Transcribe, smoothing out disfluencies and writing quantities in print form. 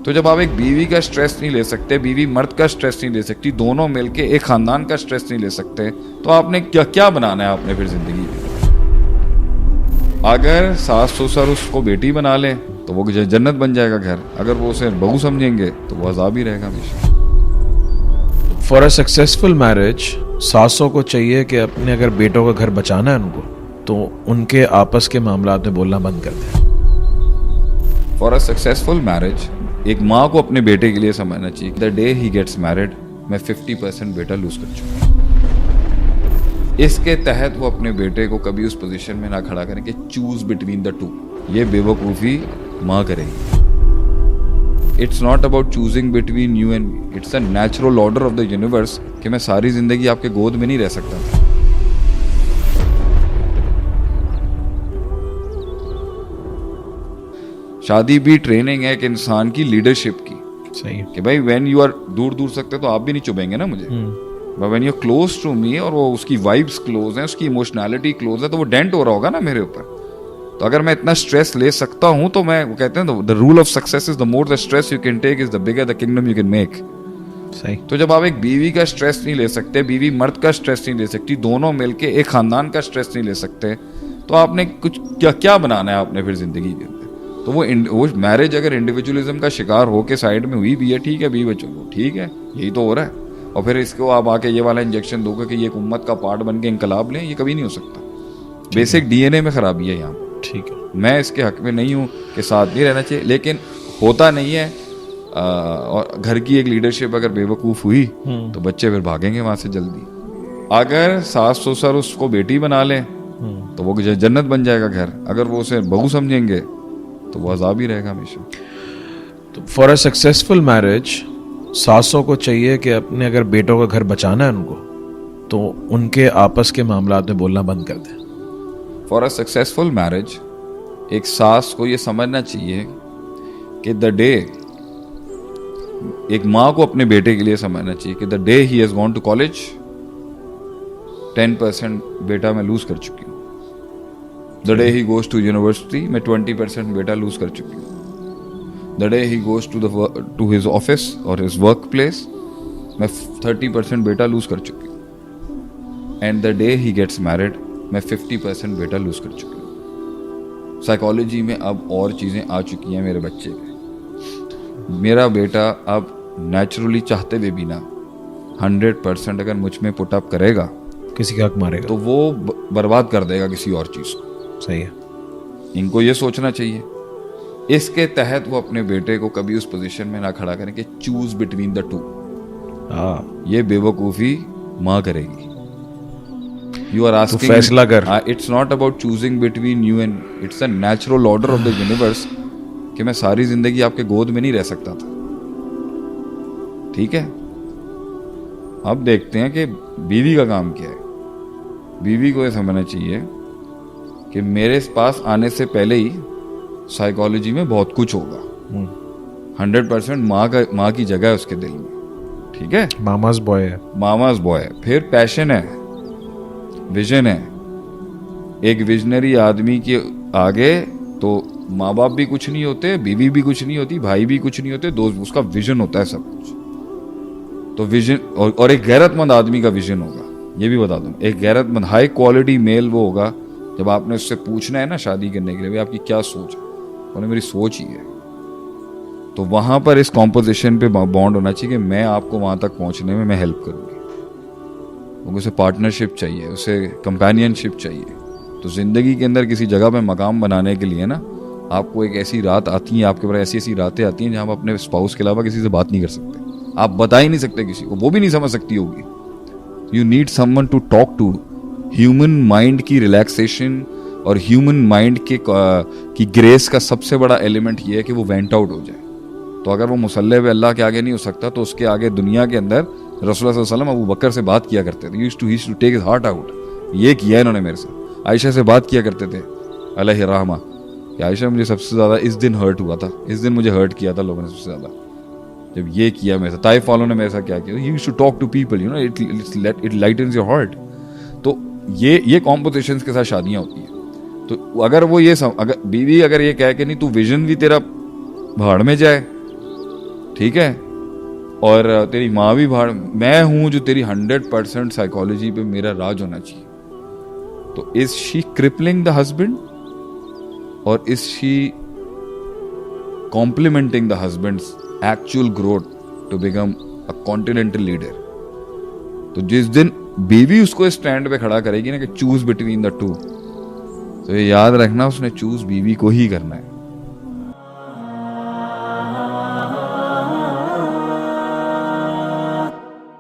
तो जब आप एक बीवी का स्ट्रेस नहीं ले सकते, बीवी मर्द का स्ट्रेस नहीं ले सकती, दोनों मिलके एक खानदान का स्ट्रेस नहीं ले सकते, तो आपने क्या क्या बनाना है आपने फिर जिंदगी में? अगर सास ससुर उसको बेटी बना ले तो वो जन्नत बन जाएगा घर, अगर वो उसे बहू समझेंगे तो वो अजाब ही रहेगा हमेशा। फॉर अ सक्सेसफुल मैरिज सासों को चाहिए कि अपने अगर बेटों का घर बचाना है उनको, तो उनके आपस के मामलात में बोलना बंद कर दें। फॉर अ सक्सेसफुल मैरिज एक माँ को अपने बेटे के लिए समझना चाहिए, the day he gets married मैं 50% बेटा लूज कर चुका। इसके तहत वो अपने बेटे को कभी उस पोजीशन में ना खड़ा करें कि चूज बिटवीन द टू। ये बेवकूफ़ी माँ करेगी। It's not about choosing between you and me, it's a natural order of the universe कि मैं सारी जिंदगी आपके गोद में नहीं रह सकता था। शादी भी ट्रेनिंग है एक इंसान की लीडरशिप की। सही है कि भाई व्हेन यू आर दूर दूर सकते तो आप भी नहीं चुभेंगे ना मुझे, but when you are close to me और वो उसकी वाइब्स क्लोज है, उसकी इमोशनैलिटी क्लोज है, तो वो डेंट हो रहा होगा ना मेरे ऊपर। तो अगर मैं इतना स्ट्रेस ले सकता हूं तो मैं, वो कहते हैं the rule of success is the more the stress you can take is the bigger the kingdom you can make. सही। तो जब आप एक बीवी का स्ट्रेस नहीं ले सकते, बीवी मर्द का स्ट्रेस नहीं ले सकती, दोनों मिलके एक खानदान का स्ट्रेस नहीं ले सकते, तो आपने कुछ क्या क्या बनाना है आपने फिर जिंदगी के अंदर? तो वो मैरिज अगर इंडिविजुअलिज्म का शिकार होके साइड में हुई भी है, ठीक है, बीवी बच्चों को, ठीक है, यही तो हो रहा है, और फिर इसको आप आके ये वाला इंजेक्शन दोगे कि ये एक उम्मत का पार्ट बन के इनकलाब लें, ये कभी नहीं हो सकता। बेसिक डीएनए में खराबी है यहाँ। ठीक है, मैं इसके हक में नहीं हूँ कि साथ नहीं रहना चाहिए, लेकिन होता नहीं है। और घर की एक लीडरशिप अगर बेवकूफ़ हुई तो बच्चे फिर भागेंगे वहाँ से जल्दी। अगर सास ससुर उसको बेटी बना लें तो वो जन्नत बन जाएगा घर, अगर वो उसे बहू समझेंगे तो वो अजाब ही रहेगा हमेशा। तो फॉर अ सक्सेसफुल मैरिज सासों को चाहिए कि अपने अगर बेटों का घर बचाना है उनको, तो उनके आपस के मामलात में बोलना बंद कर दें। फॉर अ सक्सेसफुल मैरिज एक सास को ये समझना चाहिए कि द डे, एक माँ को अपने बेटे के लिए समझना चाहिए कि the day he has gone to college 10% बेटा मैं लूज कर चुकी हूँ। The day he goes to university मैं 20% बेटा लूज कर चुकी हूँ। The day he goes to his office और हिज वर्क प्लेस मैं 30% बेटा लूज कर चुकी हूँ। And the day he gets married मैं 50% बेटा लूज कर चुकी हूँ। साइकोलॉजी में अब और चीज़ें आ चुकी हैं मेरे बच्चे पे। मेरा बेटा अब नेचुरली चाहते हुए भी ना 100% अगर मुझ में पुट अप करेगा, किसी का हक मारेगा तो वो बर्बाद कर देगा किसी और चीज़ को। सही है। इनको ये सोचना चाहिए। इसके तहत वो अपने बेटे को कभी उस पोजीशन में ना खड़ा करें कि चूज बिटवीन द टू। ये बेवकूफ़ी माँ करेगी। यू आर आस्किंग, फैसला कर। It's not about choosing between you and, it's a natural order of the universe कि मैं सारी जिंदगी आपके गोद में नहीं रह सकता था। ठीक है, अब देखते हैं कि बीवी का काम क्या है। बीवी को ये समझना चाहिए कि मेरे पास आने से पहले ही साइकोलॉजी में बहुत कुछ होगा। 100% माँ की जगह है उसके दिल में। ठीक है, मामाज बॉय है, मामाज बॉय है। फिर पैशन है, विजन है। एक विजनरी आदमी के आगे तो माँ बाप भी कुछ नहीं होते, बीवी भी कुछ नहीं होती, भाई भी कुछ नहीं होते, दोस्त, उसका विजन होता है सब कुछ। तो विजन और एक गैरतमंद आदमी का विजन होगा, ये भी बता दूं। एक गैरतमंद हाई क्वालिटी मेल वो होगा जब आपने उससे पूछना है ना शादी करने के लिए, भाई आपकी क्या सोच है, उन्हें मेरी सोच ही है। तो वहां पर इस कॉम्पोजिशन पे बॉन्ड होना चाहिए कि मैं आपको वहां तक पहुंचने में मैं हेल्प करूंगी। उसे पार्टनरशिप चाहिए, उसे कंपेनियनशिप चाहिए। तो जिंदगी के अंदर किसी जगह पे मकाम बनाने के लिए ना, आपको एक ऐसी रात आती है, आपके पास ऐसी ऐसी रातें आती हैं जहां आप अपने स्पाउस के अलावा किसी से बात नहीं कर सकते। आप बता ही नहीं सकते किसी को, वो भी नहीं समझ सकती होगी। You need someone to talk to. Human mind की रिलैक्सेशन और ह्यूमन माइंड की ग्रेस का सबसे बड़ा एलिमेंट ये है कि वो वेंट आउट हो जाए। तो अगर वो मुसल्ले पे अल्लाह के आगे नहीं हो सकता, तो उसके आगे दुनिया के अंदर रसूलुल्लाह सल्लल्लाहु अलैहि वसल्लम अबू बकर से बात किया करते थे। Used to take his heart out. ये किया इन्होंने मेरे साथ। आयशा से बात किया करते थे अलैहि रहमा कि आयशा मुझे सबसे ज़्यादा इस दिन हर्ट हुआ था, इस दिन मुझे हर्ट किया था लोगों ने सबसे ज़्यादा, जब ये किया मेरे साथ। ताइफ वालों ने मेरे साथ क्या किया, you used to talk to people, you know, it lightens your heart. तो ये कॉम्पोजिशंस के साथ शादियाँ होती हैं। तो अगर वो अगर बीवी अगर ये कहे कि नहीं तू विजन भी तेरा भाड़ में जाए, ठीक है, और तेरी माँ भी भाड़, मैं हूं जो तेरी 100% साइकोलॉजी पे मेरा राज होना चाहिए। तो is she crippling the husband और is she complementing the husband's actual growth to become a continental leader? तो जिस दिन बीवी उसको स्टैंड पे खड़ा करेगी ना कि चूज बिटवीन द टू, तो ये याद रखना उसने चूज बीवी को ही करना है।